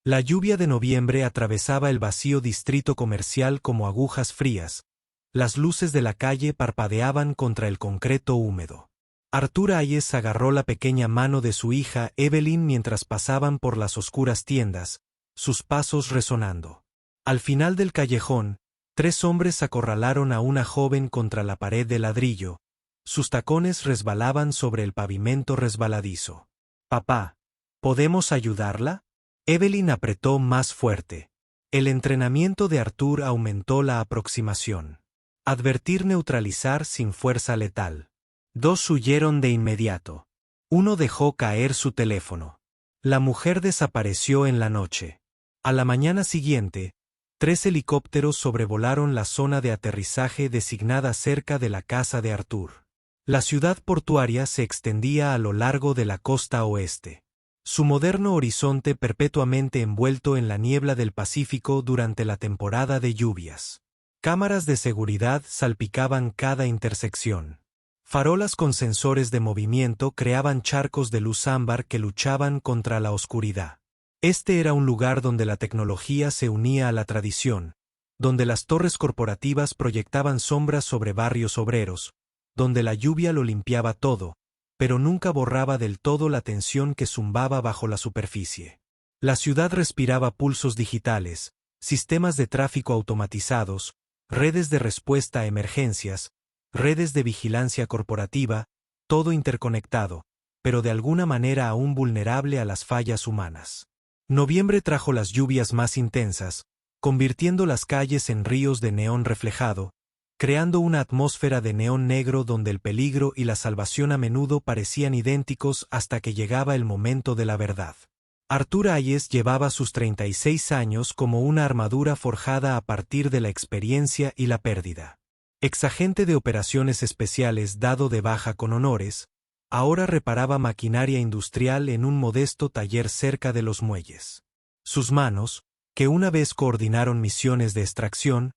La lluvia de noviembre atravesaba el vacío distrito comercial como agujas frías. Las luces de la calle parpadeaban contra el concreto húmedo. Arthur Hayes agarró la pequeña mano de su hija Evelyn mientras pasaban por las oscuras tiendas, sus pasos resonando. Al final del callejón, 3 hombres acorralaron a una joven contra la pared de ladrillo. Sus tacones resbalaban sobre el pavimento resbaladizo. «Papá, ¿podemos ayudarla?». Evelyn apretó más fuerte. El entrenamiento de Arthur aumentó la aproximación. Advertir, neutralizar sin fuerza letal. 2 huyeron de inmediato. 1 dejó caer su teléfono. La mujer desapareció en la noche. A la mañana siguiente, 3 helicópteros sobrevolaron la zona de aterrizaje designada cerca de la casa de Arthur. La ciudad portuaria se extendía a lo largo de la costa oeste. Su moderno horizonte perpetuamente envuelto en la niebla del Pacífico durante la temporada de lluvias. Cámaras de seguridad salpicaban cada intersección. Farolas con sensores de movimiento creaban charcos de luz ámbar que luchaban contra la oscuridad. Este era un lugar donde la tecnología se unía a la tradición, donde las torres corporativas proyectaban sombras sobre barrios obreros, donde la lluvia lo limpiaba todo, pero nunca borraba del todo la tensión que zumbaba bajo la superficie. La ciudad respiraba pulsos digitales, sistemas de tráfico automatizados, redes de respuesta a emergencias, redes de vigilancia corporativa, todo interconectado, pero de alguna manera aún vulnerable a las fallas humanas. Noviembre trajo las lluvias más intensas, convirtiendo las calles en ríos de neón reflejado, creando una atmósfera de neón negro donde el peligro y la salvación a menudo parecían idénticos hasta que llegaba el momento de la verdad. Arthur Hayes llevaba sus 36 años como una armadura forjada a partir de la experiencia y la pérdida. Exagente de operaciones especiales dado de baja con honores, ahora reparaba maquinaria industrial en un modesto taller cerca de los muelles. Sus manos, que una vez coordinaron misiones de extracción,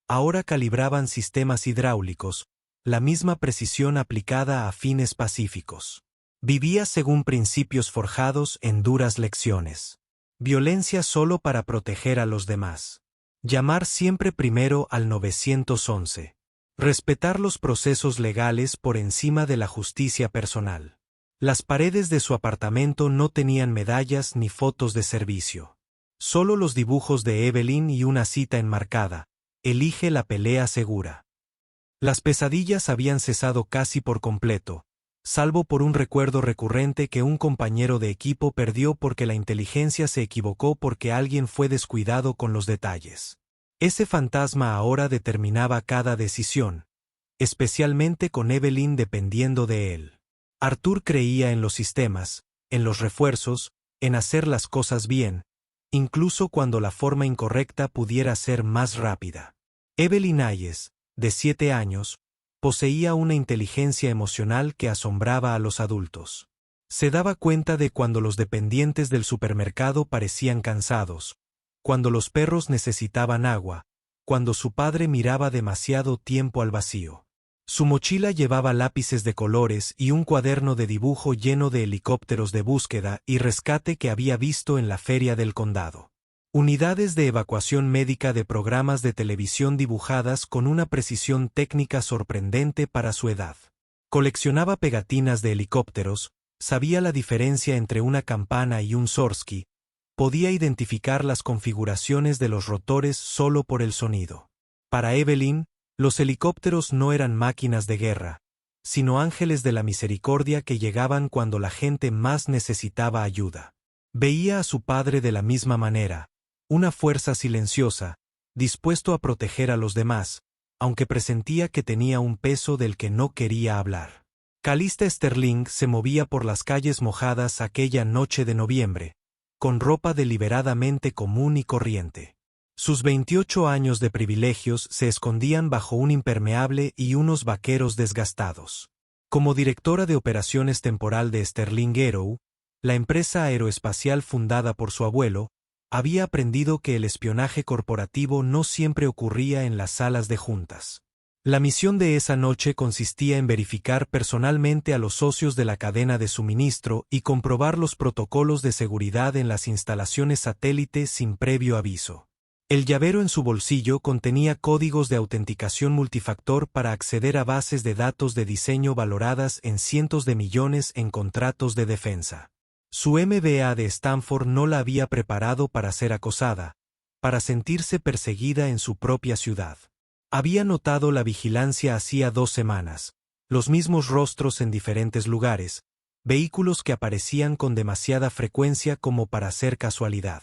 ahora calibraban sistemas hidráulicos, la misma precisión aplicada a fines pacíficos. Vivía según principios forjados en duras lecciones. Violencia solo para proteger a los demás. Llamar siempre primero al 911. Respetar los procesos legales por encima de la justicia personal. Las paredes de su apartamento no tenían medallas ni fotos de servicio. Solo los dibujos de Evelyn y una cita enmarcada. Elige la pelea segura. Las pesadillas habían cesado casi por completo, salvo por un recuerdo recurrente que un compañero de equipo perdió porque la inteligencia se equivocó porque alguien fue descuidado con los detalles. Ese fantasma ahora determinaba cada decisión, especialmente con Evelyn dependiendo de él. Arthur creía en los sistemas, en los refuerzos, en hacer las cosas bien, incluso cuando la forma incorrecta pudiera ser más rápida. Evelyn Hayes, de 7 años, poseía una inteligencia emocional que asombraba a los adultos. Se daba cuenta de cuando los dependientes del supermercado parecían cansados, cuando los perros necesitaban agua, cuando su padre miraba demasiado tiempo al vacío. Su mochila llevaba lápices de colores y un cuaderno de dibujo lleno de helicópteros de búsqueda y rescate que había visto en la feria del condado. Unidades de evacuación médica de programas de televisión dibujadas con una precisión técnica sorprendente para su edad. Coleccionaba pegatinas de helicópteros, sabía la diferencia entre una campana y un Zorsky, podía identificar las configuraciones de los rotores solo por el sonido. Para Evelyn, los helicópteros no eran máquinas de guerra, sino ángeles de la misericordia que llegaban cuando la gente más necesitaba ayuda. Veía a su padre de la misma manera, una fuerza silenciosa, dispuesto a proteger a los demás, aunque presentía que tenía un peso del que no quería hablar. Calista Sterling se movía por las calles mojadas aquella noche de noviembre, con ropa deliberadamente común y corriente. Sus 28 años de privilegios se escondían bajo un impermeable y unos vaqueros desgastados. Como directora de operaciones temporal de Sterling Aero, la empresa aeroespacial fundada por su abuelo, había aprendido que el espionaje corporativo no siempre ocurría en las salas de juntas. La misión de esa noche consistía en verificar personalmente a los socios de la cadena de suministro y comprobar los protocolos de seguridad en las instalaciones satélite sin previo aviso. El llavero en su bolsillo contenía códigos de autenticación multifactor para acceder a bases de datos de diseño valoradas en cientos de millones en contratos de defensa. Su MBA de Stanford no la había preparado para ser acosada, para sentirse perseguida en su propia ciudad. Había notado la vigilancia hacía 2 semanas, los mismos rostros en diferentes lugares, vehículos que aparecían con demasiada frecuencia como para ser casualidad.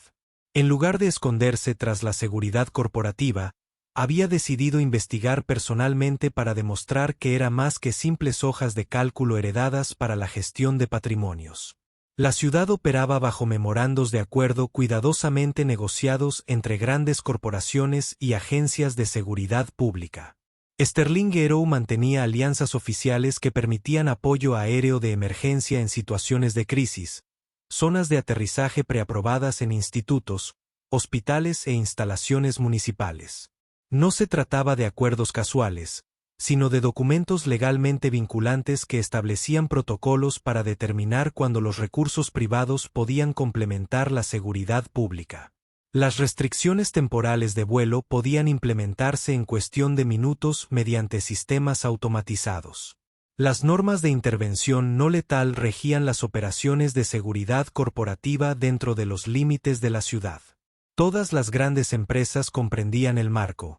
En lugar de esconderse tras la seguridad corporativa, había decidido investigar personalmente para demostrar que era más que simples hojas de cálculo heredadas para la gestión de patrimonios. La ciudad operaba bajo memorandos de acuerdo cuidadosamente negociados entre grandes corporaciones y agencias de seguridad pública. Sterling Aero mantenía alianzas oficiales que permitían apoyo aéreo de emergencia en situaciones de crisis, zonas de aterrizaje preaprobadas en institutos, hospitales e instalaciones municipales. No se trataba de acuerdos casuales, sino de documentos legalmente vinculantes que establecían protocolos para determinar cuándo los recursos privados podían complementar la seguridad pública. Las restricciones temporales de vuelo podían implementarse en cuestión de minutos mediante sistemas automatizados. Las normas de intervención no letal regían las operaciones de seguridad corporativa dentro de los límites de la ciudad. Todas las grandes empresas comprendían el marco,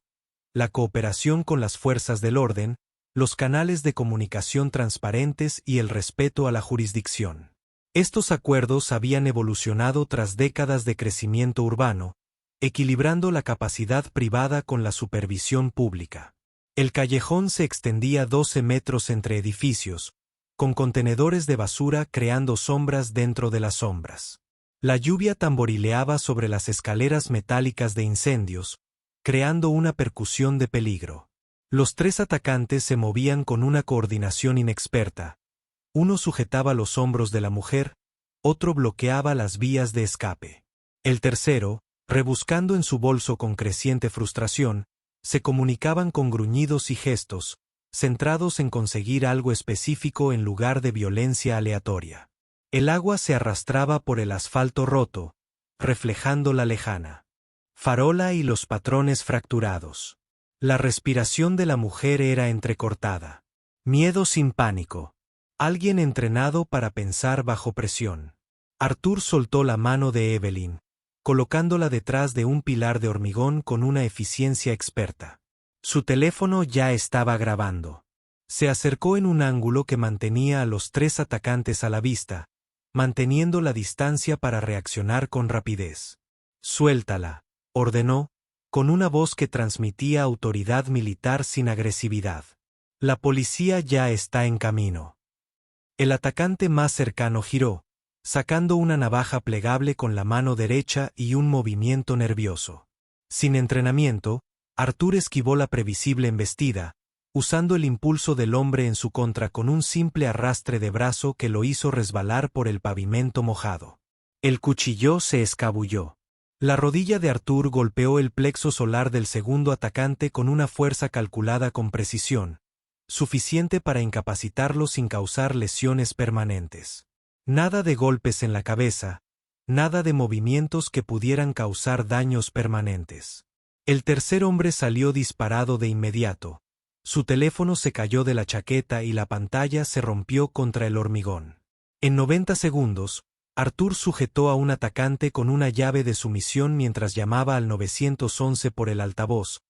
la cooperación con las fuerzas del orden, los canales de comunicación transparentes y el respeto a la jurisdicción. Estos acuerdos habían evolucionado tras décadas de crecimiento urbano, equilibrando la capacidad privada con la supervisión pública. El callejón se extendía 12 metros entre edificios, con contenedores de basura creando sombras dentro de las sombras. La lluvia tamborileaba sobre las escaleras metálicas de incendios, creando una percusión de peligro. Los 3 atacantes se movían con una coordinación inexperta. Uno sujetaba los hombros de la mujer, otro bloqueaba las vías de escape. El tercero, rebuscando en su bolso con creciente frustración, se comunicaban con gruñidos y gestos, centrados en conseguir algo específico en lugar de violencia aleatoria. El agua se arrastraba por el asfalto roto, reflejando la lejana farola y los patrones fracturados. La respiración de la mujer era entrecortada. Miedo sin pánico. Alguien entrenado para pensar bajo presión. Arthur soltó la mano de Evelyn, colocándola detrás de un pilar de hormigón con una eficiencia experta. Su teléfono ya estaba grabando. Se acercó en un ángulo que mantenía a los 3 atacantes a la vista, manteniendo la distancia para reaccionar con rapidez. «Suéltala», ordenó, con una voz que transmitía autoridad militar sin agresividad. «La policía ya está en camino». El atacante más cercano giró, sacando una navaja plegable con la mano derecha y un movimiento nervioso. Sin entrenamiento, Arthur esquivó la previsible embestida, usando el impulso del hombre en su contra con un simple arrastre de brazo que lo hizo resbalar por el pavimento mojado. El cuchillo se escabulló. La rodilla de Arthur golpeó el plexo solar del segundo atacante con una fuerza calculada con precisión, suficiente para incapacitarlo sin causar lesiones permanentes. Nada de golpes en la cabeza, nada de movimientos que pudieran causar daños permanentes. El tercer hombre salió disparado de inmediato. Su teléfono se cayó de la chaqueta y la pantalla se rompió contra el hormigón. En 90 segundos, Arthur sujetó a un atacante con una llave de sumisión mientras llamaba al 911 por el altavoz,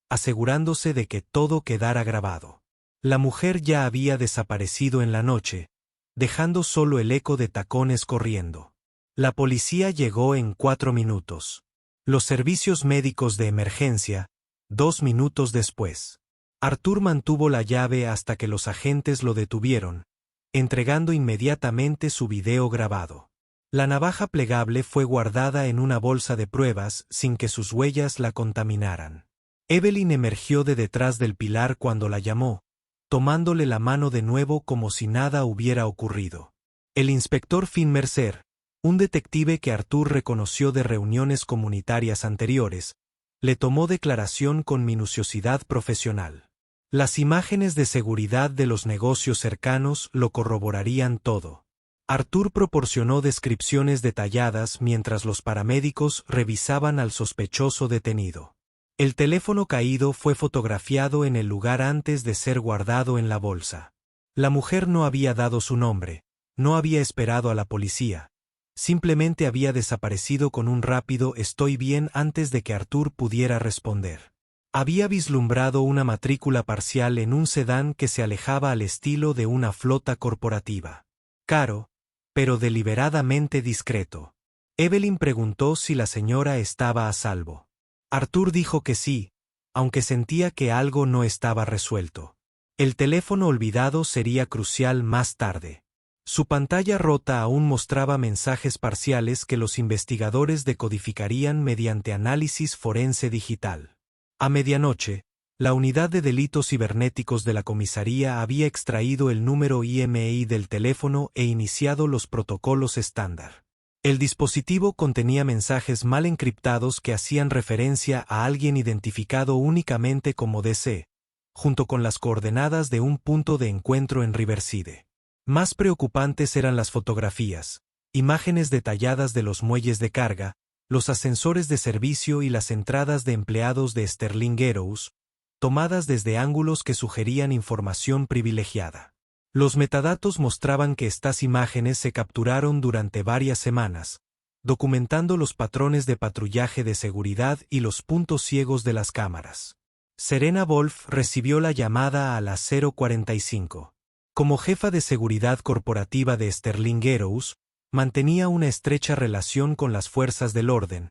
asegurándose de que todo quedara grabado. La mujer ya había desaparecido en la noche, dejando solo el eco de tacones corriendo. La policía llegó en 4 minutos. Los servicios médicos de emergencia, 2 minutos después. Arthur mantuvo la llave hasta que los agentes lo detuvieron, entregando inmediatamente su video grabado. La navaja plegable fue guardada en una bolsa de pruebas sin que sus huellas la contaminaran. Evelyn emergió de detrás del pilar cuando la llamó, tomándole la mano de nuevo como si nada hubiera ocurrido. El inspector Finn Mercer, un detective que Arthur reconoció de reuniones comunitarias anteriores, le tomó declaración con minuciosidad profesional. Las imágenes de seguridad de los negocios cercanos lo corroborarían todo. Arthur proporcionó descripciones detalladas mientras los paramédicos revisaban al sospechoso detenido. El teléfono caído fue fotografiado en el lugar antes de ser guardado en la bolsa. La mujer no había dado su nombre, no había esperado a la policía. Simplemente había desaparecido con un rápido «estoy bien» antes de que Arthur pudiera responder. Había vislumbrado una matrícula parcial en un sedán que se alejaba al estilo de una flota corporativa. Caro, pero deliberadamente discreto. Evelyn preguntó si la señora estaba a salvo. Arthur dijo que sí, aunque sentía que algo no estaba resuelto. El teléfono olvidado sería crucial más tarde. Su pantalla rota aún mostraba mensajes parciales que los investigadores decodificarían mediante análisis forense digital. A medianoche, la unidad de delitos cibernéticos de la comisaría había extraído el número IMEI del teléfono e iniciado los protocolos estándar. El dispositivo contenía mensajes mal encriptados que hacían referencia a alguien identificado únicamente como DC, junto con las coordenadas de un punto de encuentro en Riverside. Más preocupantes eran las fotografías, imágenes detalladas de los muelles de carga, los ascensores de servicio y las entradas de empleados de Sterling Arrows, tomadas desde ángulos que sugerían información privilegiada. Los metadatos mostraban que estas imágenes se capturaron durante varias semanas, documentando los patrones de patrullaje de seguridad y los puntos ciegos de las cámaras. Serena Wolf recibió la llamada a las 0:45. Como jefa de seguridad corporativa de Sterling Arrows, mantenía una estrecha relación con las fuerzas del orden,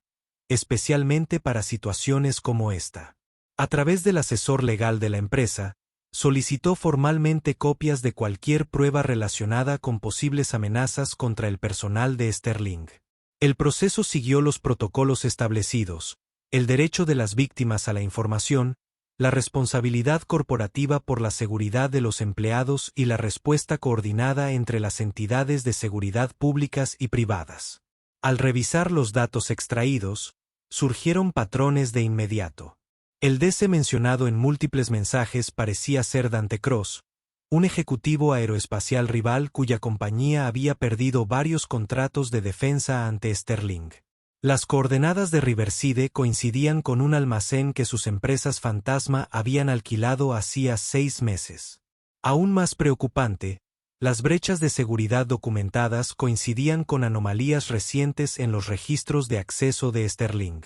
especialmente para situaciones como esta. A través del asesor legal de la empresa, solicitó formalmente copias de cualquier prueba relacionada con posibles amenazas contra el personal de Sterling. El proceso siguió los protocolos establecidos, el derecho de las víctimas a la información, la responsabilidad corporativa por la seguridad de los empleados y la respuesta coordinada entre las entidades de seguridad públicas y privadas. Al revisar los datos extraídos, surgieron patrones de inmediato. El DC mencionado en múltiples mensajes parecía ser Dante Cross, un ejecutivo aeroespacial rival cuya compañía había perdido varios contratos de defensa ante Sterling. Las coordenadas de Riverside coincidían con un almacén que sus empresas fantasma habían alquilado hacía 6 meses. Aún más preocupante, las brechas de seguridad documentadas coincidían con anomalías recientes en los registros de acceso de Sterling.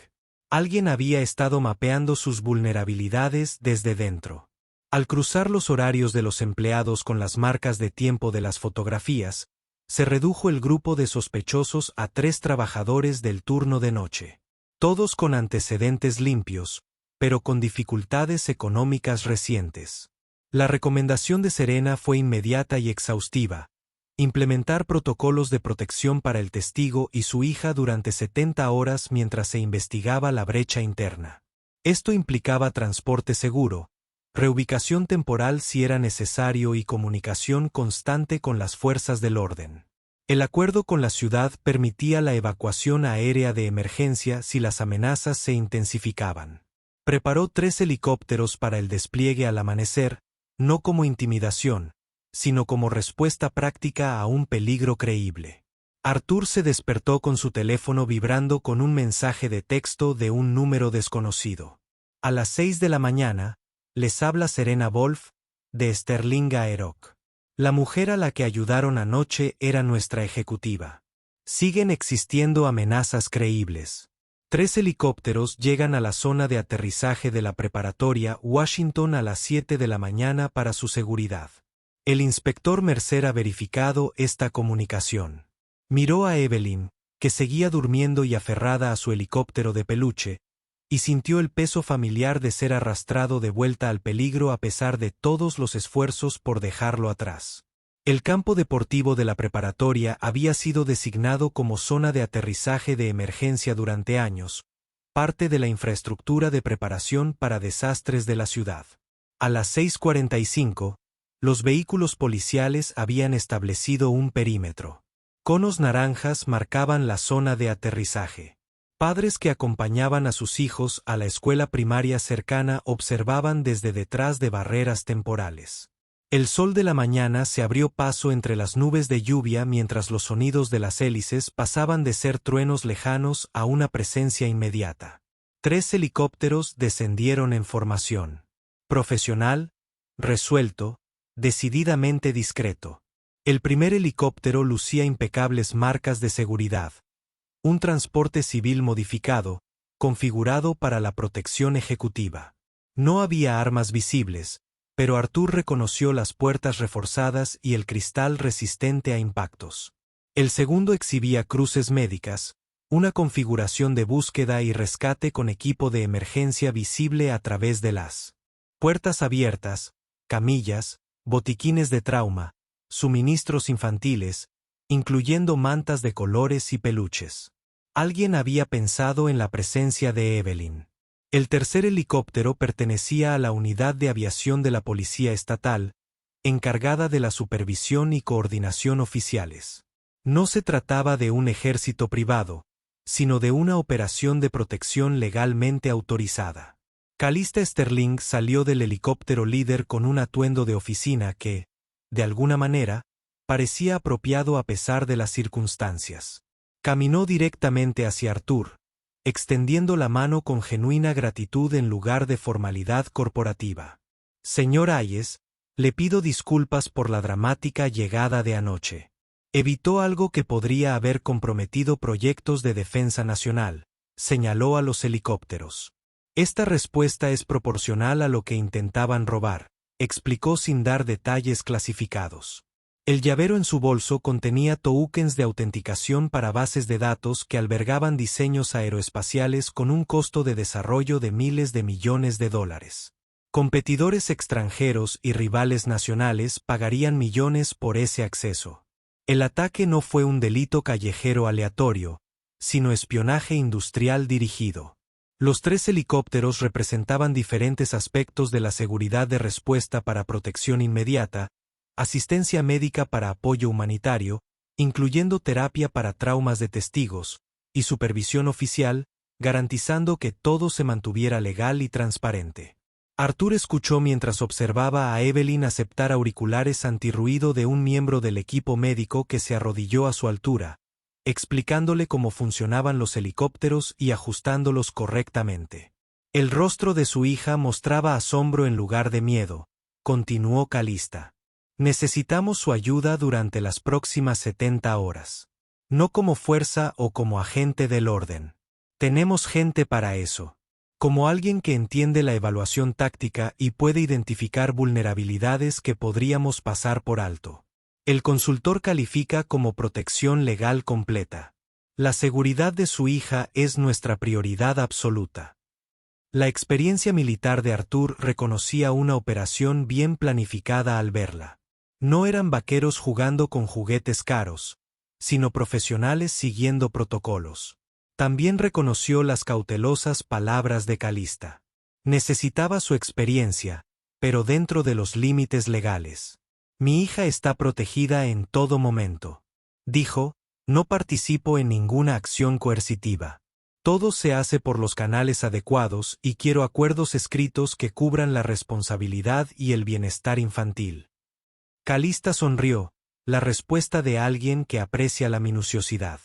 Alguien había estado mapeando sus vulnerabilidades desde dentro. Al cruzar los horarios de los empleados con las marcas de tiempo de las fotografías, se redujo el grupo de sospechosos a 3 trabajadores del turno de noche. Todos con antecedentes limpios, pero con dificultades económicas recientes. La recomendación de Serena fue inmediata y exhaustiva: implementar protocolos de protección para el testigo y su hija durante 70 horas mientras se investigaba la brecha interna. Esto implicaba transporte seguro, reubicación temporal si era necesario y comunicación constante con las fuerzas del orden. El acuerdo con la ciudad permitía la evacuación aérea de emergencia si las amenazas se intensificaban. Preparó 3 helicópteros para el despliegue al amanecer, no como intimidación, sino como respuesta práctica a un peligro creíble. Arthur se despertó con su teléfono vibrando con un mensaje de texto de un número desconocido. A las 6 de la mañana, les habla Serena Wolf, de Sterling Aeroc. La mujer a la que ayudaron anoche era nuestra ejecutiva. Siguen existiendo amenazas creíbles. 3 helicópteros llegan a la zona de aterrizaje de la preparatoria Washington a las 7 de la mañana para su seguridad. El inspector Mercer ha verificado esta comunicación. Miró a Evelyn, que seguía durmiendo y aferrada a su helicóptero de peluche, y sintió el peso familiar de ser arrastrado de vuelta al peligro a pesar de todos los esfuerzos por dejarlo atrás. El campo deportivo de la preparatoria había sido designado como zona de aterrizaje de emergencia durante años, parte de la infraestructura de preparación para desastres de la ciudad. A las 6:45, los vehículos policiales habían establecido un perímetro. Conos naranjas marcaban la zona de aterrizaje. Padres que acompañaban a sus hijos a la escuela primaria cercana observaban desde detrás de barreras temporales. El sol de la mañana se abrió paso entre las nubes de lluvia mientras los sonidos de las hélices pasaban de ser truenos lejanos a una presencia inmediata. 3 helicópteros descendieron en formación. Profesional, resuelto, decididamente discreto. El primer helicóptero lucía impecables marcas de seguridad. Un transporte civil modificado, configurado para la protección ejecutiva. No había armas visibles, pero Arthur reconoció las puertas reforzadas y el cristal resistente a impactos. El segundo exhibía cruces médicas, una configuración de búsqueda y rescate con equipo de emergencia visible a través de las puertas abiertas, camillas, botiquines de trauma, suministros infantiles, incluyendo mantas de colores y peluches. Alguien había pensado en la presencia de Evelyn. El tercer helicóptero pertenecía a la unidad de aviación de la Policía Estatal, encargada de la supervisión y coordinación oficiales. No se trataba de un ejército privado, sino de una operación de protección legalmente autorizada. Calista Sterling salió del helicóptero líder con un atuendo de oficina que, de alguna manera, parecía apropiado a pesar de las circunstancias. Caminó directamente hacia Arthur, extendiendo la mano con genuina gratitud en lugar de formalidad corporativa. Señor Hayes, le pido disculpas por la dramática llegada de anoche. Evitó algo que podría haber comprometido proyectos de defensa nacional, señaló a los helicópteros. Esta respuesta es proporcional a lo que intentaban robar, explicó sin dar detalles clasificados. El llavero en su bolso contenía tokens de autenticación para bases de datos que albergaban diseños aeroespaciales con un costo de desarrollo de miles de millones de dólares. Competidores extranjeros y rivales nacionales pagarían millones por ese acceso. El ataque no fue un delito callejero aleatorio, sino espionaje industrial dirigido. Los 3 helicópteros representaban diferentes aspectos de la seguridad de respuesta para protección inmediata, asistencia médica para apoyo humanitario, incluyendo terapia para traumas de testigos, y supervisión oficial, garantizando que todo se mantuviera legal y transparente. Arthur escuchó mientras observaba a Evelyn aceptar auriculares antirruido de un miembro del equipo médico que se arrodilló a su altura, explicándole cómo funcionaban los helicópteros y ajustándolos correctamente. El rostro de su hija mostraba asombro en lugar de miedo, continuó Calista. Necesitamos su ayuda durante las próximas 70 horas. No como fuerza o como agente del orden. Tenemos gente para eso. Como alguien que entiende la evaluación táctica y puede identificar vulnerabilidades que podríamos pasar por alto. El consultor califica como protección legal completa. La seguridad de su hija es nuestra prioridad absoluta. La experiencia militar de Arthur reconocía una operación bien planificada al verla. No eran vaqueros jugando con juguetes caros, sino profesionales siguiendo protocolos. También reconoció las cautelosas palabras de Calista. Necesitaba su experiencia, pero dentro de los límites legales. Mi hija está protegida en todo momento. Dijo, no participo en ninguna acción coercitiva. Todo se hace por los canales adecuados y quiero acuerdos escritos que cubran la responsabilidad y el bienestar infantil. Calista sonrió, la respuesta de alguien que aprecia la minuciosidad.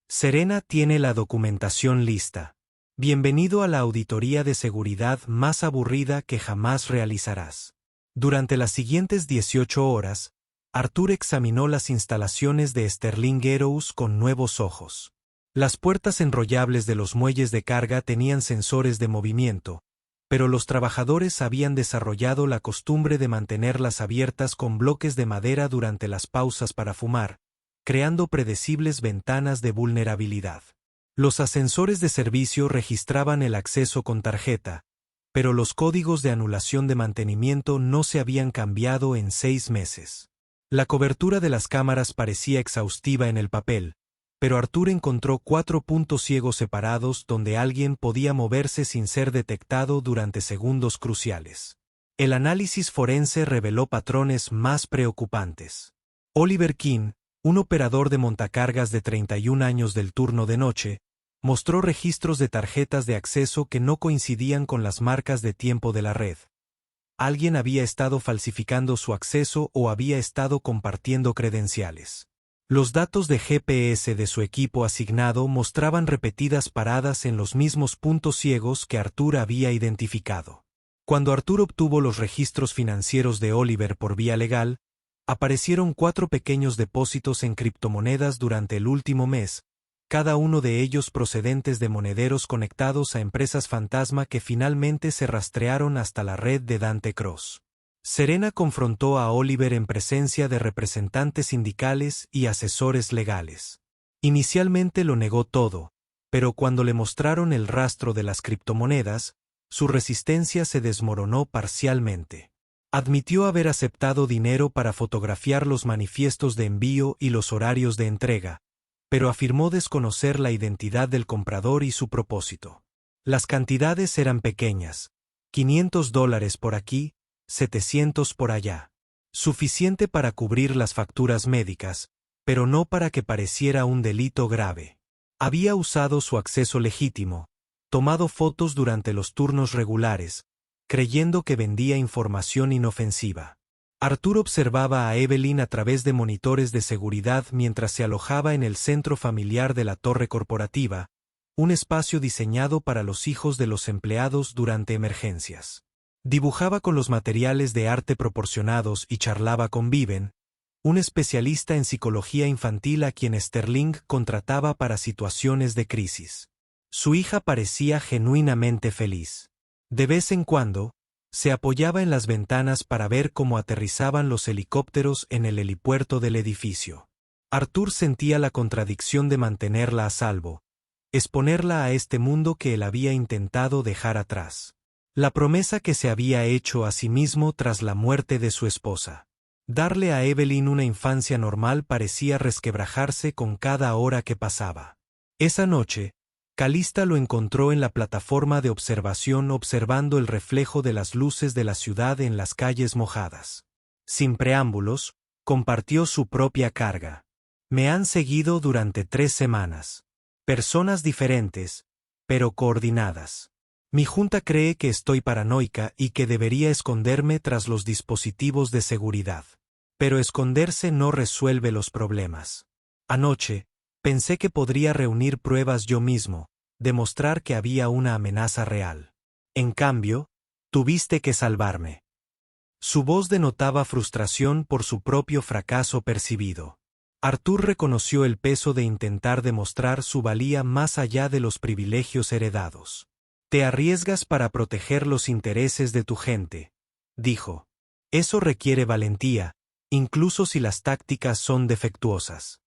Serena tiene la documentación lista. Bienvenido a la auditoría de seguridad más aburrida que jamás realizarás. Durante las siguientes 18 horas, Arthur examinó las instalaciones de Sterling Aerospace con nuevos ojos. Las puertas enrollables de los muelles de carga tenían sensores de movimiento, pero los trabajadores habían desarrollado la costumbre de mantenerlas abiertas con bloques de madera durante las pausas para fumar, creando predecibles ventanas de vulnerabilidad. Los ascensores de servicio registraban el acceso con tarjeta, pero los códigos de anulación de mantenimiento no se habían cambiado en 6 meses. La cobertura de las cámaras parecía exhaustiva en el papel, pero Arthur encontró 4 puntos ciegos separados donde alguien podía moverse sin ser detectado durante segundos cruciales. El análisis forense reveló patrones más preocupantes. Oliver King, un operador de montacargas de 31 años del turno de noche, Mostró registros de tarjetas de acceso que no coincidían con las marcas de tiempo de la red. Alguien había estado falsificando su acceso o había estado compartiendo credenciales. Los datos de GPS de su equipo asignado mostraban repetidas paradas en los mismos puntos ciegos que Arthur había identificado. Cuando Arthur obtuvo los registros financieros de Oliver por vía legal, aparecieron 4 pequeños depósitos en criptomonedas durante el último mes, cada uno de ellos procedentes de monederos conectados a empresas fantasma que finalmente se rastrearon hasta la red de Dante Cross. Serena confrontó a Oliver en presencia de representantes sindicales y asesores legales. Inicialmente lo negó todo, pero cuando le mostraron el rastro de las criptomonedas, su resistencia se desmoronó parcialmente. Admitió haber aceptado dinero para fotografiar los manifiestos de envío y los horarios de entrega, pero afirmó desconocer la identidad del comprador y su propósito. Las cantidades eran pequeñas, $500 por aquí, 700 por allá. Suficiente para cubrir las facturas médicas, pero no para que pareciera un delito grave. Había usado su acceso legítimo, tomado fotos durante los turnos regulares, creyendo que vendía información inofensiva. Arthur observaba a Evelyn a través de monitores de seguridad mientras se alojaba en el centro familiar de la torre corporativa, un espacio diseñado para los hijos de los empleados durante emergencias. Dibujaba con los materiales de arte proporcionados y charlaba con Viven, un especialista en psicología infantil a quien Sterling contrataba para situaciones de crisis. Su hija parecía genuinamente feliz. De vez en cuando, se apoyaba en las ventanas para ver cómo aterrizaban los helicópteros en el helipuerto del edificio. Arthur sentía la contradicción de mantenerla a salvo, exponerla a este mundo que él había intentado dejar atrás. La promesa que se había hecho a sí mismo tras la muerte de su esposa. Darle a Evelyn una infancia normal parecía resquebrajarse con cada hora que pasaba. Esa noche, Calista lo encontró en la plataforma de observación observando el reflejo de las luces de la ciudad en las calles mojadas. Sin preámbulos, compartió su propia carga. Me han seguido durante 3 semanas. Personas diferentes, pero coordinadas. Mi junta cree que estoy paranoica y que debería esconderme tras los dispositivos de seguridad. Pero esconderse no resuelve los problemas. Anoche, pensé que podría reunir pruebas yo mismo, demostrar que había una amenaza real. En cambio, tuviste que salvarme. Su voz denotaba frustración por su propio fracaso percibido. Arthur reconoció el peso de intentar demostrar su valía más allá de los privilegios heredados. Te arriesgas para proteger los intereses de tu gente, dijo. Eso requiere valentía, incluso si las tácticas son defectuosas.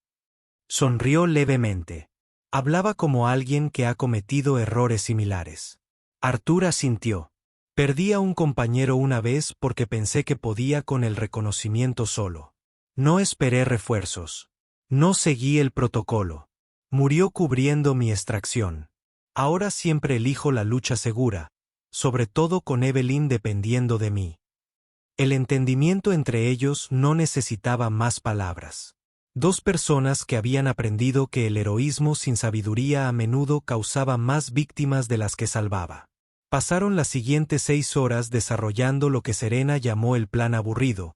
Sonrió levemente. Hablaba como alguien que ha cometido errores similares. Arthur asintió. Perdí a un compañero una vez porque pensé que podía con el reconocimiento solo. No esperé refuerzos. No seguí el protocolo. Murió cubriendo mi extracción. Ahora siempre elijo la lucha segura, sobre todo con Evelyn dependiendo de mí. El entendimiento entre ellos no necesitaba más palabras. 2 personas que habían aprendido que el heroísmo sin sabiduría a menudo causaba más víctimas de las que salvaba. Pasaron las siguientes 6 horas desarrollando lo que Serena llamó el plan aburrido,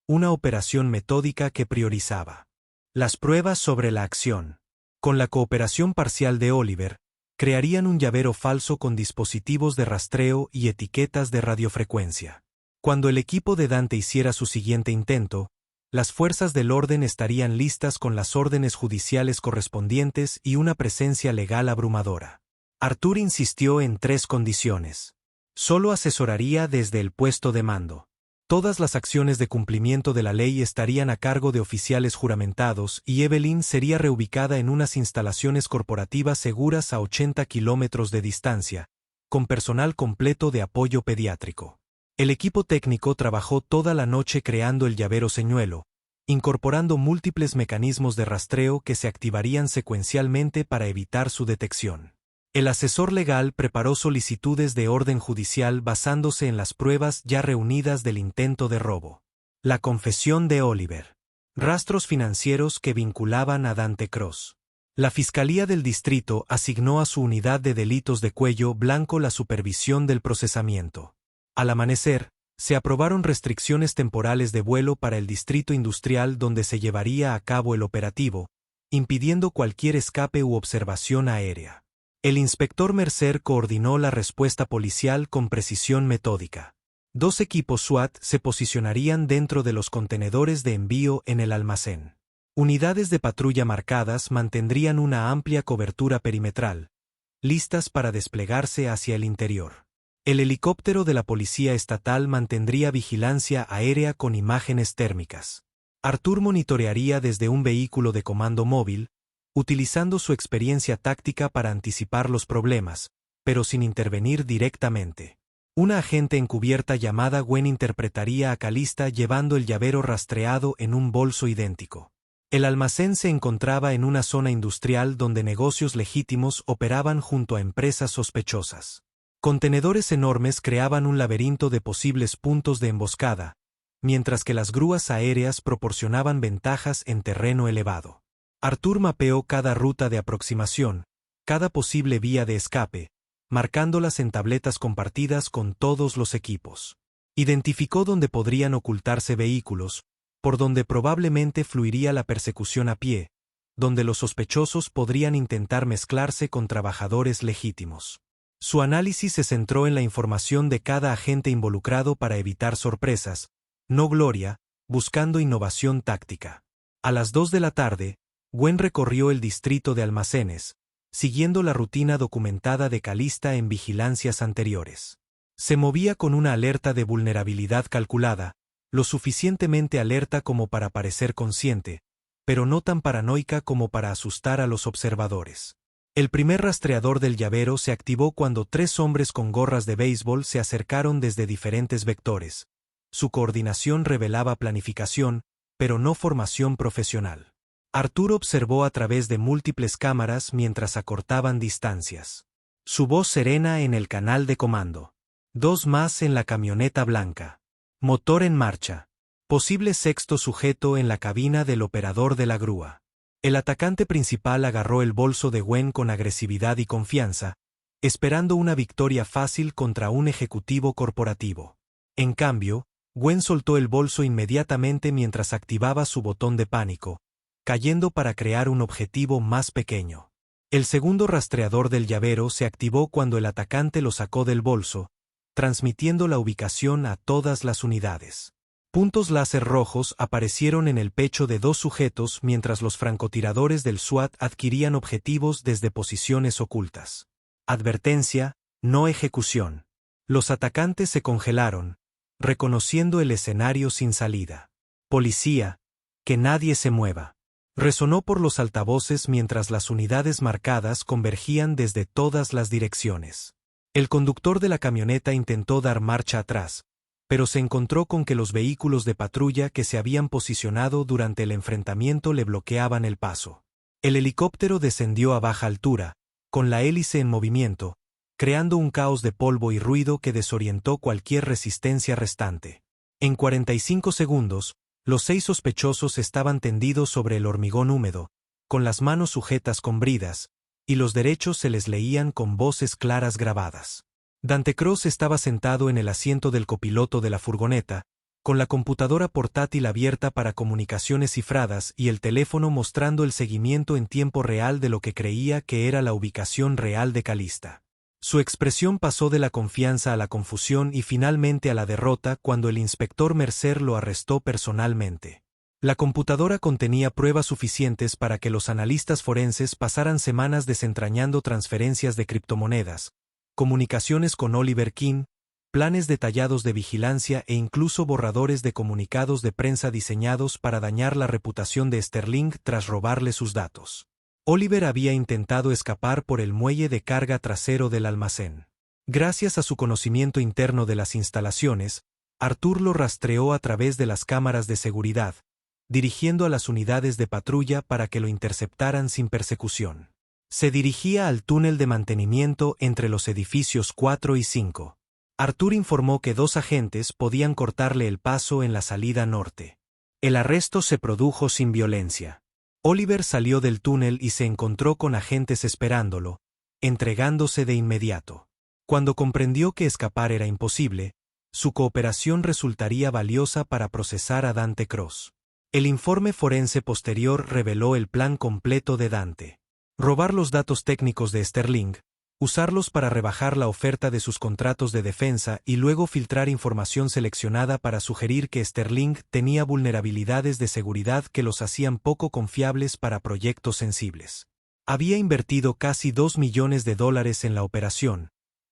una operación metódica que priorizaba las pruebas sobre la acción. Con la cooperación parcial de Oliver, crearían un llavero falso con dispositivos de rastreo y etiquetas de radiofrecuencia. Cuando el equipo de Dante hiciera su siguiente intento, las fuerzas del orden estarían listas con las órdenes judiciales correspondientes y una presencia legal abrumadora. Arthur insistió en 3 condiciones. Solo asesoraría desde el puesto de mando. Todas las acciones de cumplimiento de la ley estarían a cargo de oficiales juramentados y Evelyn sería reubicada en unas instalaciones corporativas seguras a 80 kilómetros de distancia, con personal completo de apoyo pediátrico. El equipo técnico trabajó toda la noche creando el llavero señuelo, incorporando múltiples mecanismos de rastreo que se activarían secuencialmente para evitar su detección. El asesor legal preparó solicitudes de orden judicial basándose en las pruebas ya reunidas del intento de robo. La confesión de Oliver. Rastros financieros que vinculaban a Dante Cross. La Fiscalía del Distrito asignó a su unidad de delitos de cuello blanco la supervisión del procesamiento. Al amanecer, se aprobaron restricciones temporales de vuelo para el distrito industrial donde se llevaría a cabo el operativo, impidiendo cualquier escape u observación aérea. El inspector Mercer coordinó la respuesta policial con precisión metódica. 2 equipos SWAT se posicionarían dentro de los contenedores de envío en el almacén. Unidades de patrulla marcadas mantendrían una amplia cobertura perimetral, listas para desplegarse hacia el interior. El helicóptero de la Policía Estatal mantendría vigilancia aérea con imágenes térmicas. Artur monitorearía desde un vehículo de comando móvil, utilizando su experiencia táctica para anticipar los problemas, pero sin intervenir directamente. Una agente encubierta llamada Gwen interpretaría a Calista llevando el llavero rastreado en un bolso idéntico. El almacén se encontraba en una zona industrial donde negocios legítimos operaban junto a empresas sospechosas. Contenedores enormes creaban un laberinto de posibles puntos de emboscada, mientras que las grúas aéreas proporcionaban ventajas en terreno elevado. Artur mapeó cada ruta de aproximación, cada posible vía de escape, marcándolas en tabletas compartidas con todos los equipos. Identificó dónde podrían ocultarse vehículos, por donde probablemente fluiría la persecución a pie, donde los sospechosos podrían intentar mezclarse con trabajadores legítimos. Su análisis se centró en la información de cada agente involucrado para evitar sorpresas, no gloria, buscando innovación táctica. A las 2 de la tarde, Gwen recorrió el distrito de almacenes, siguiendo la rutina documentada de Calista en vigilancias anteriores. Se movía con una alerta de vulnerabilidad calculada, lo suficientemente alerta como para parecer consciente, pero no tan paranoica como para asustar a los observadores. El primer rastreador del llavero se activó cuando 3 hombres con gorras de béisbol se acercaron desde diferentes vectores. Su coordinación revelaba planificación, pero no formación profesional. Artur observó a través de múltiples cámaras mientras acortaban distancias. Su voz serena en el canal de comando. 2 más en la camioneta blanca. Motor en marcha. Posible sexto sujeto en la cabina del operador de la grúa. El atacante principal agarró el bolso de Gwen con agresividad y confianza, esperando una victoria fácil contra un ejecutivo corporativo. En cambio, Gwen soltó el bolso inmediatamente mientras activaba su botón de pánico, cayendo para crear un objetivo más pequeño. El segundo rastreador del llavero se activó cuando el atacante lo sacó del bolso, transmitiendo la ubicación a todas las unidades. Puntos láser rojos aparecieron en el pecho de 2 sujetos mientras los francotiradores del SWAT adquirían objetivos desde posiciones ocultas. Advertencia, no ejecución. Los atacantes se congelaron, reconociendo el escenario sin salida. Policía, que nadie se mueva. Resonó por los altavoces mientras las unidades marcadas convergían desde todas las direcciones. El conductor de la camioneta intentó dar marcha atrás, pero se encontró con que los vehículos de patrulla que se habían posicionado durante el enfrentamiento le bloqueaban el paso. El helicóptero descendió a baja altura, con la hélice en movimiento, creando un caos de polvo y ruido que desorientó cualquier resistencia restante. En 45 segundos, los 6 sospechosos estaban tendidos sobre el hormigón húmedo, con las manos sujetas con bridas, y los derechos se les leían con voces claras grabadas. Dante Cross estaba sentado en el asiento del copiloto de la furgoneta, con la computadora portátil abierta para comunicaciones cifradas y el teléfono mostrando el seguimiento en tiempo real de lo que creía que era la ubicación real de Calista. Su expresión pasó de la confianza a la confusión y finalmente a la derrota cuando el inspector Mercer lo arrestó personalmente. La computadora contenía pruebas suficientes para que los analistas forenses pasaran semanas desentrañando transferencias de criptomonedas, comunicaciones con Oliver King, planes detallados de vigilancia e incluso borradores de comunicados de prensa diseñados para dañar la reputación de Sterling tras robarle sus datos. Oliver había intentado escapar por el muelle de carga trasero del almacén. Gracias a su conocimiento interno de las instalaciones, Artur lo rastreó a través de las cámaras de seguridad, dirigiendo a las unidades de patrulla para que lo interceptaran sin persecución. Se dirigía al túnel de mantenimiento entre los edificios 4 y 5. Artur informó que 2 agentes podían cortarle el paso en la salida norte. El arresto se produjo sin violencia. Oliver salió del túnel y se encontró con agentes esperándolo, entregándose de inmediato. Cuando comprendió que escapar era imposible, su cooperación resultaría valiosa para procesar a Dante Cross. El informe forense posterior reveló el plan completo de Dante. Robar los datos técnicos de Sterling, usarlos para rebajar la oferta de sus contratos de defensa y luego filtrar información seleccionada para sugerir que Sterling tenía vulnerabilidades de seguridad que los hacían poco confiables para proyectos sensibles. Había invertido casi $2 millones en la operación,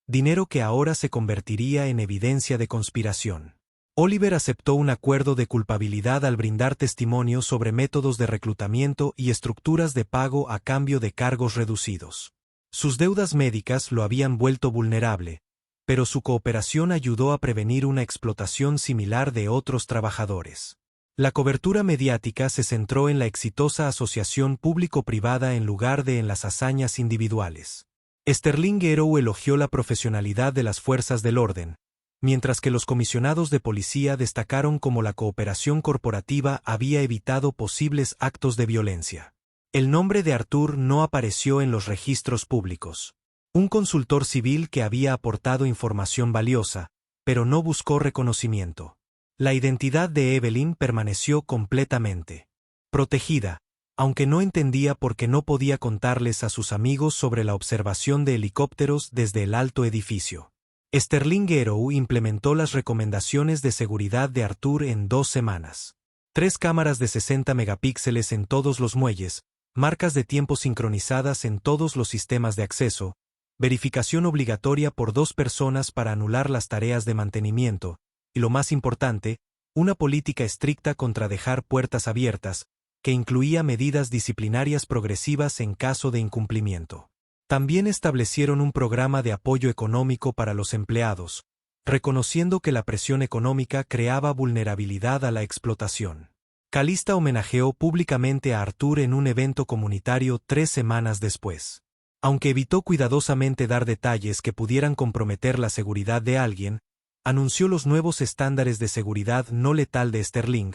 dinero que ahora se convertiría en evidencia de conspiración. Oliver aceptó un acuerdo de culpabilidad al brindar testimonio sobre métodos de reclutamiento y estructuras de pago a cambio de cargos reducidos. Sus deudas médicas lo habían vuelto vulnerable, pero su cooperación ayudó a prevenir una explotación similar de otros trabajadores. La cobertura mediática se centró en la exitosa asociación público-privada en lugar de en las hazañas individuales. Sterling Arrow elogió la profesionalidad de las fuerzas del orden, mientras que los comisionados de policía destacaron cómo la cooperación corporativa había evitado posibles actos de violencia. El nombre de Arthur no apareció en los registros públicos. Un consultor civil que había aportado información valiosa, pero no buscó reconocimiento. La identidad de Evelyn permaneció completamente protegida, aunque no entendía por qué no podía contarles a sus amigos sobre la observación de helicópteros desde el alto edificio. Sterling Arrow implementó las recomendaciones de seguridad de Arthur en 2 semanas. 3 cámaras de 60 megapíxeles en todos los muelles, marcas de tiempo sincronizadas en todos los sistemas de acceso, verificación obligatoria por 2 personas para anular las tareas de mantenimiento, y lo más importante, una política estricta contra dejar puertas abiertas, que incluía medidas disciplinarias progresivas en caso de incumplimiento. También establecieron un programa de apoyo económico para los empleados, reconociendo que la presión económica creaba vulnerabilidad a la explotación. Calista homenajeó públicamente a Arthur en un evento comunitario 3 semanas después. Aunque evitó cuidadosamente dar detalles que pudieran comprometer la seguridad de alguien, anunció los nuevos estándares de seguridad no letal de Sterling,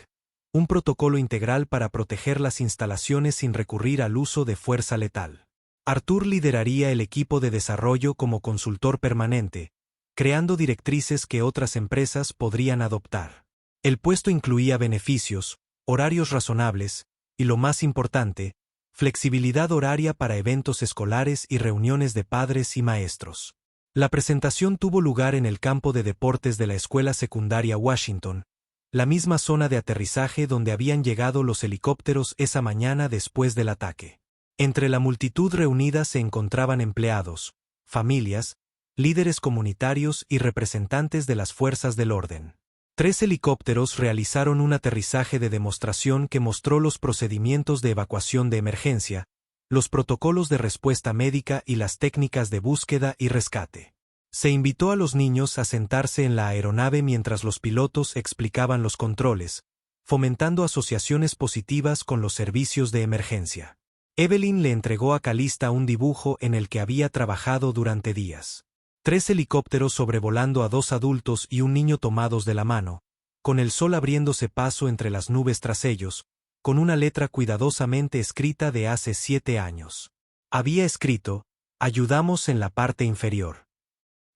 un protocolo integral para proteger las instalaciones sin recurrir al uso de fuerza letal. Arthur lideraría el equipo de desarrollo como consultor permanente, creando directrices que otras empresas podrían adoptar. El puesto incluía beneficios, horarios razonables, y lo más importante, flexibilidad horaria para eventos escolares y reuniones de padres y maestros. La presentación tuvo lugar en el campo de deportes de la Escuela Secundaria Washington, la misma zona de aterrizaje donde habían llegado los helicópteros esa mañana después del ataque. Entre la multitud reunida se encontraban empleados, familias, líderes comunitarios y representantes de las fuerzas del orden. 3 helicópteros realizaron un aterrizaje de demostración que mostró los procedimientos de evacuación de emergencia, los protocolos de respuesta médica y las técnicas de búsqueda y rescate. Se invitó a los niños a sentarse en la aeronave mientras los pilotos explicaban los controles, fomentando asociaciones positivas con los servicios de emergencia. Evelyn le entregó a Calista un dibujo en el que había trabajado durante días. 3 helicópteros sobrevolando a 2 adultos y un niño tomados de la mano, con el sol abriéndose paso entre las nubes tras ellos, con una letra cuidadosamente escrita de hace 7 años. Había escrito, «Ayudamos» en la parte inferior.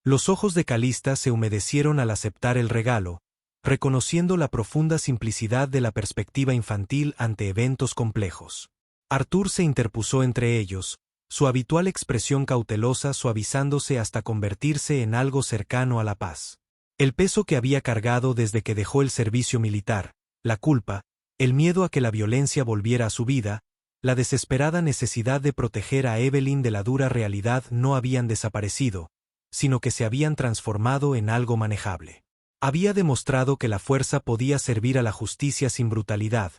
Los ojos de Calista se humedecieron al aceptar el regalo, reconociendo la profunda simplicidad de la perspectiva infantil ante eventos complejos. Arthur se interpuso entre ellos, su habitual expresión cautelosa suavizándose hasta convertirse en algo cercano a la paz. El peso que había cargado desde que dejó el servicio militar, la culpa, el miedo a que la violencia volviera a su vida, la desesperada necesidad de proteger a Evelyn de la dura realidad no habían desaparecido, sino que se habían transformado en algo manejable. Había demostrado que la fuerza podía servir a la justicia sin brutalidad,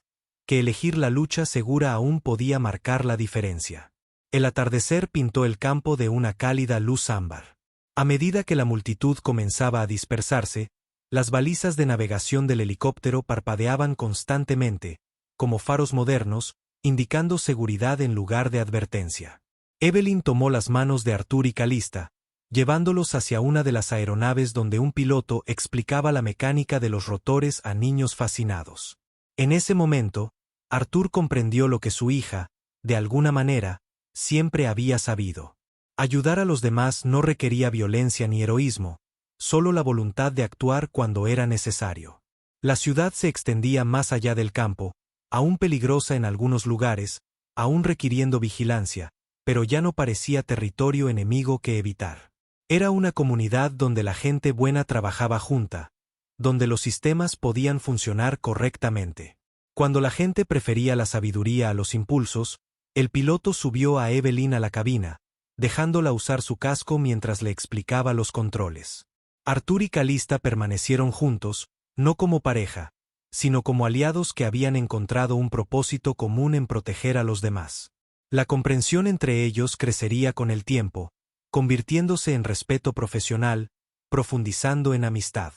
que elegir la lucha segura aún podía marcar la diferencia. El atardecer pintó el campo de una cálida luz ámbar. A medida que la multitud comenzaba a dispersarse, las balizas de navegación del helicóptero parpadeaban constantemente, como faros modernos, indicando seguridad en lugar de advertencia. Evelyn tomó las manos de Arthur y Calista, llevándolos hacia una de las aeronaves donde un piloto explicaba la mecánica de los rotores a niños fascinados. En ese momento, Arthur comprendió lo que su hija, de alguna manera, siempre había sabido. Ayudar a los demás no requería violencia ni heroísmo, solo la voluntad de actuar cuando era necesario. La ciudad se extendía más allá del campo, aún peligrosa en algunos lugares, aún requiriendo vigilancia, pero ya no parecía territorio enemigo que evitar. Era una comunidad donde la gente buena trabajaba junta, donde los sistemas podían funcionar correctamente. Cuando la gente prefería la sabiduría a los impulsos, el piloto subió a Evelyn a la cabina, dejándola usar su casco mientras le explicaba los controles. Arthur y Calista permanecieron juntos, no como pareja, sino como aliados que habían encontrado un propósito común en proteger a los demás. La comprensión entre ellos crecería con el tiempo, convirtiéndose en respeto profesional, profundizando en amistad.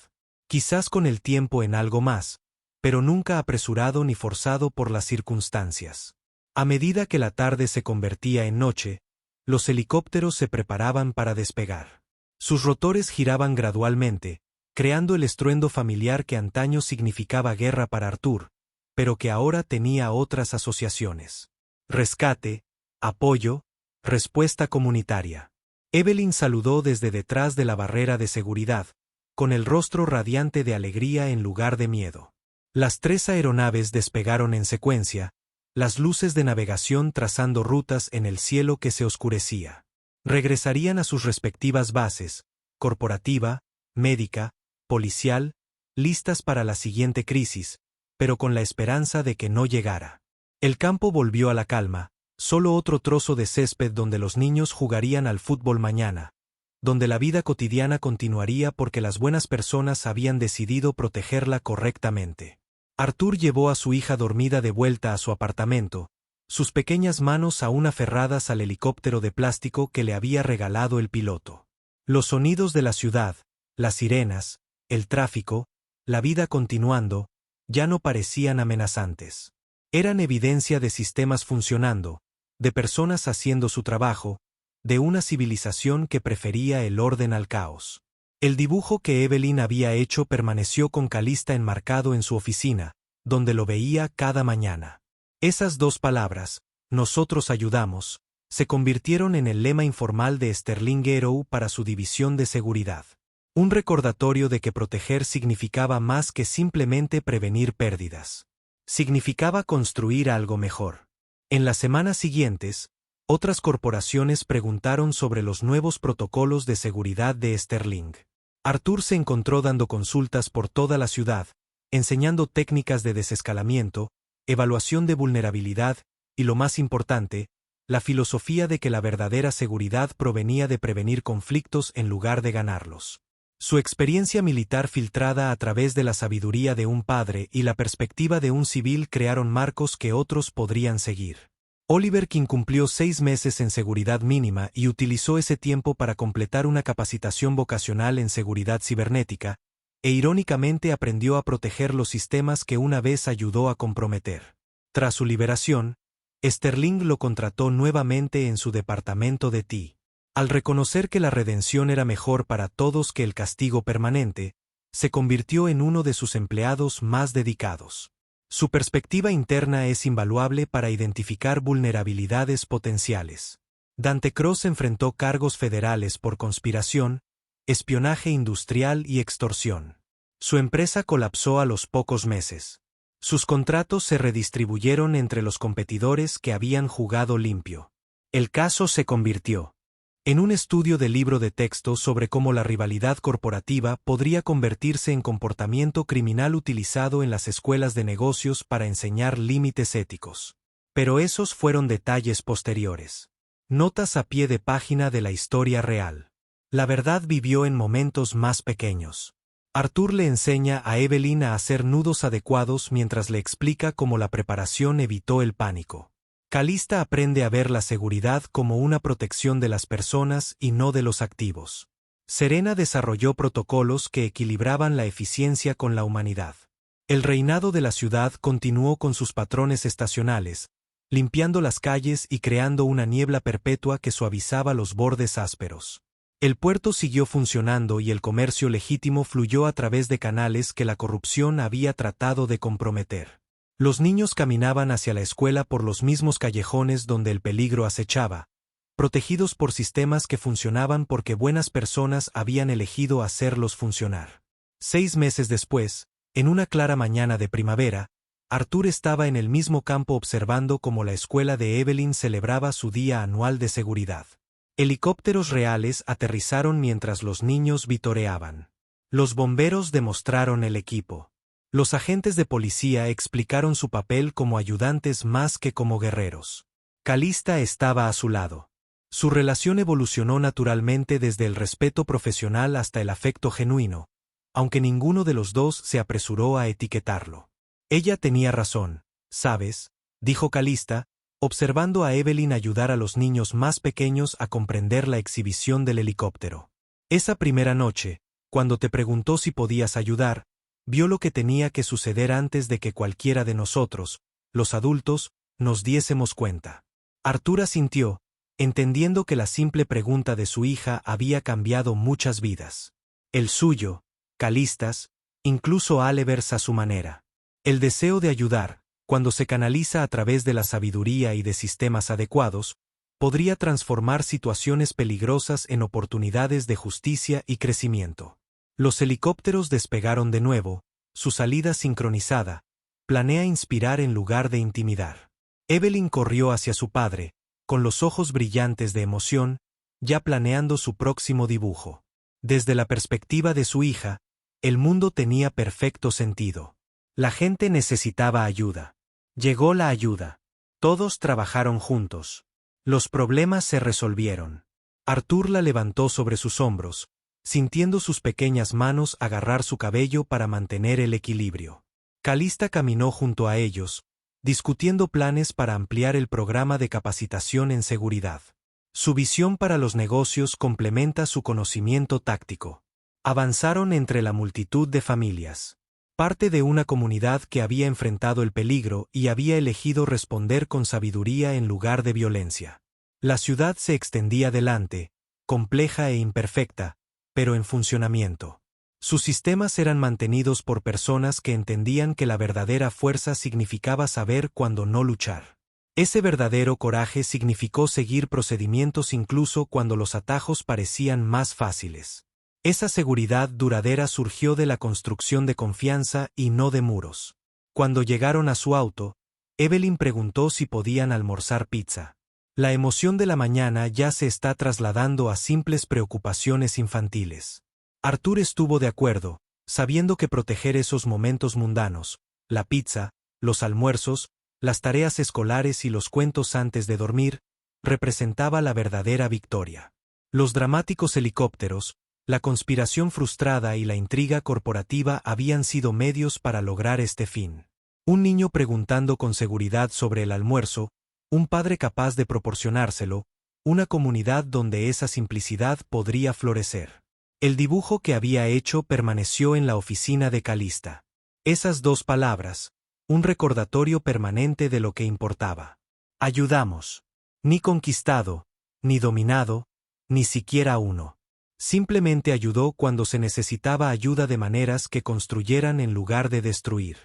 Quizás con el tiempo en algo más, pero nunca apresurado ni forzado por las circunstancias. A medida que la tarde se convertía en noche, los helicópteros se preparaban para despegar. Sus rotores giraban gradualmente, creando el estruendo familiar que antaño significaba guerra para Arthur, pero que ahora tenía otras asociaciones. Rescate, apoyo, respuesta comunitaria. Evelyn saludó desde detrás de la barrera de seguridad, con el rostro radiante de alegría en lugar de miedo. Las 3 aeronaves despegaron en secuencia, las luces de navegación trazando rutas en el cielo que se oscurecía. Regresarían a sus respectivas bases, corporativa, médica, policial, listas para la siguiente crisis, pero con la esperanza de que no llegara. El campo volvió a la calma, solo otro trozo de césped donde los niños jugarían al fútbol mañana, donde la vida cotidiana continuaría porque las buenas personas habían decidido protegerla correctamente. Arthur llevó a su hija dormida de vuelta a su apartamento, sus pequeñas manos aún aferradas al helicóptero de plástico que le había regalado el piloto. Los sonidos de la ciudad, las sirenas, el tráfico, la vida continuando, ya no parecían amenazantes. Eran evidencia de sistemas funcionando, de personas haciendo su trabajo, de una civilización que prefería el orden al caos. El dibujo que Evelyn había hecho permaneció con Calista enmarcado en su oficina, donde lo veía cada mañana. Esas 2 palabras, nosotros ayudamos, se convirtieron en el lema informal de Sterling Arrow para su división de seguridad. Un recordatorio de que proteger significaba más que simplemente prevenir pérdidas. Significaba construir algo mejor. En las semanas siguientes, otras corporaciones preguntaron sobre los nuevos protocolos de seguridad de Sterling. Arthur se encontró dando consultas por toda la ciudad, enseñando técnicas de desescalamiento, evaluación de vulnerabilidad y, lo más importante, la filosofía de que la verdadera seguridad provenía de prevenir conflictos en lugar de ganarlos. Su experiencia militar filtrada a través de la sabiduría de un padre y la perspectiva de un civil crearon marcos que otros podrían seguir. Oliver King cumplió 6 meses en seguridad mínima y utilizó ese tiempo para completar una capacitación vocacional en seguridad cibernética, e irónicamente aprendió a proteger los sistemas que una vez ayudó a comprometer. Tras su liberación, Sterling lo contrató nuevamente en su departamento de TI. Al reconocer que la redención era mejor para todos que el castigo permanente, se convirtió en uno de sus empleados más dedicados. Su perspectiva interna es invaluable para identificar vulnerabilidades potenciales. Dante Cross enfrentó cargos federales por conspiración, espionaje industrial y extorsión. Su empresa colapsó a los pocos meses. Sus contratos se redistribuyeron entre los competidores que habían jugado limpio. El caso se convirtió en un estudio de libro de texto sobre cómo la rivalidad corporativa podría convertirse en comportamiento criminal utilizado en las escuelas de negocios para enseñar límites éticos. Pero esos fueron detalles posteriores. Notas a pie de página de la historia real. La verdad vivió en momentos más pequeños. Arthur le enseña a Evelyn a hacer nudos adecuados mientras le explica cómo la preparación evitó el pánico. Calista aprende a ver la seguridad como una protección de las personas y no de los activos. Serena desarrolló protocolos que equilibraban la eficiencia con la humanidad. El reinado de la ciudad continuó con sus patrones estacionales, limpiando las calles y creando una niebla perpetua que suavizaba los bordes ásperos. El puerto siguió funcionando y el comercio legítimo fluyó a través de canales que la corrupción había tratado de comprometer. Los niños caminaban hacia la escuela por los mismos callejones donde el peligro acechaba, protegidos por sistemas que funcionaban porque buenas personas habían elegido hacerlos funcionar. 6 meses después, en una clara mañana de primavera, Arthur estaba en el mismo campo observando cómo la escuela de Evelyn celebraba su día anual de seguridad. Helicópteros reales aterrizaron mientras los niños vitoreaban. Los bomberos demostraron el equipo. Los agentes de policía explicaron su papel como ayudantes más que como guerreros. Calista estaba a su lado. Su relación evolucionó naturalmente desde el respeto profesional hasta el afecto genuino, aunque ninguno de los dos se apresuró a etiquetarlo. Ella tenía razón, ¿sabes?, dijo Calista, observando a Evelyn ayudar a los niños más pequeños a comprender la exhibición del helicóptero. Esa primera noche, cuando te preguntó si podías ayudar, vio lo que tenía que suceder antes de que cualquiera de nosotros, los adultos, nos diésemos cuenta. Arthur asintió, entendiendo que la simple pregunta de su hija había cambiado muchas vidas. El suyo, Calistas, incluso Alevers a su manera. El deseo de ayudar, cuando se canaliza a través de la sabiduría y de sistemas adecuados, podría transformar situaciones peligrosas en oportunidades de justicia y crecimiento. Los helicópteros despegaron de nuevo, su salida sincronizada, planea inspirar en lugar de intimidar. Evelyn corrió hacia su padre, con los ojos brillantes de emoción, ya planeando su próximo dibujo. Desde la perspectiva de su hija, el mundo tenía perfecto sentido. La gente necesitaba ayuda. Llegó la ayuda. Todos trabajaron juntos. Los problemas se resolvieron. Arthur la levantó sobre sus hombros, sintiendo sus pequeñas manos agarrar su cabello para mantener el equilibrio. Calista caminó junto a ellos, discutiendo planes para ampliar el programa de capacitación en seguridad. Su visión para los negocios complementa su conocimiento táctico. Avanzaron entre la multitud de familias. Parte de una comunidad que había enfrentado el peligro y había elegido responder con sabiduría en lugar de violencia. La ciudad se extendía delante, compleja e imperfecta, pero en funcionamiento. Sus sistemas eran mantenidos por personas que entendían que la verdadera fuerza significaba saber cuándo no luchar. Ese verdadero coraje significó seguir procedimientos incluso cuando los atajos parecían más fáciles. Esa seguridad duradera surgió de la construcción de confianza y no de muros. Cuando llegaron a su auto, Evelyn preguntó si podían almorzar pizza. La emoción de la mañana ya se está trasladando a simples preocupaciones infantiles. Arthur estuvo de acuerdo, sabiendo que proteger esos momentos mundanos, la pizza, los almuerzos, las tareas escolares y los cuentos antes de dormir, representaba la verdadera victoria. Los dramáticos helicópteros, la conspiración frustrada y la intriga corporativa habían sido medios para lograr este fin. Un niño preguntando con seguridad sobre el almuerzo, un padre capaz de proporcionárselo, una comunidad donde esa simplicidad podría florecer. El dibujo que había hecho permaneció en la oficina de Calista. Esas 2 palabras, un recordatorio permanente de lo que importaba. Ayudamos. Ni conquistado, ni dominado, ni siquiera uno. Simplemente ayudó cuando se necesitaba ayuda de maneras que construyeran en lugar de destruir.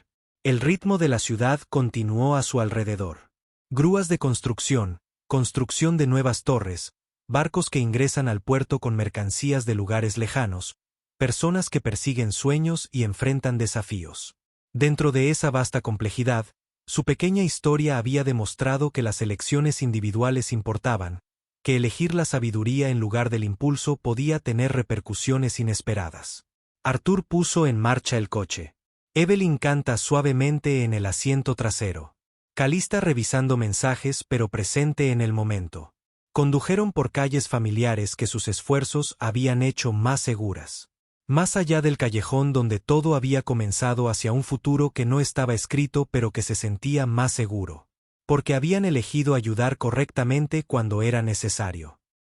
El ritmo de la ciudad continuó a su alrededor. Grúas de construcción de nuevas torres, barcos que ingresan al puerto con mercancías de lugares lejanos, personas que persiguen sueños y enfrentan desafíos. Dentro de esa vasta complejidad, su pequeña historia había demostrado que las elecciones individuales importaban, que elegir la sabiduría en lugar del impulso podía tener repercusiones inesperadas. Arthur puso en marcha el coche. Evelyn canta suavemente en el asiento trasero. Calista revisando mensajes pero presente en el momento. Condujeron por calles familiares que sus esfuerzos habían hecho más seguras. Más allá del callejón donde todo había comenzado hacia un futuro que no estaba escrito pero que se sentía más seguro. Porque habían elegido ayudar correctamente cuando era necesario.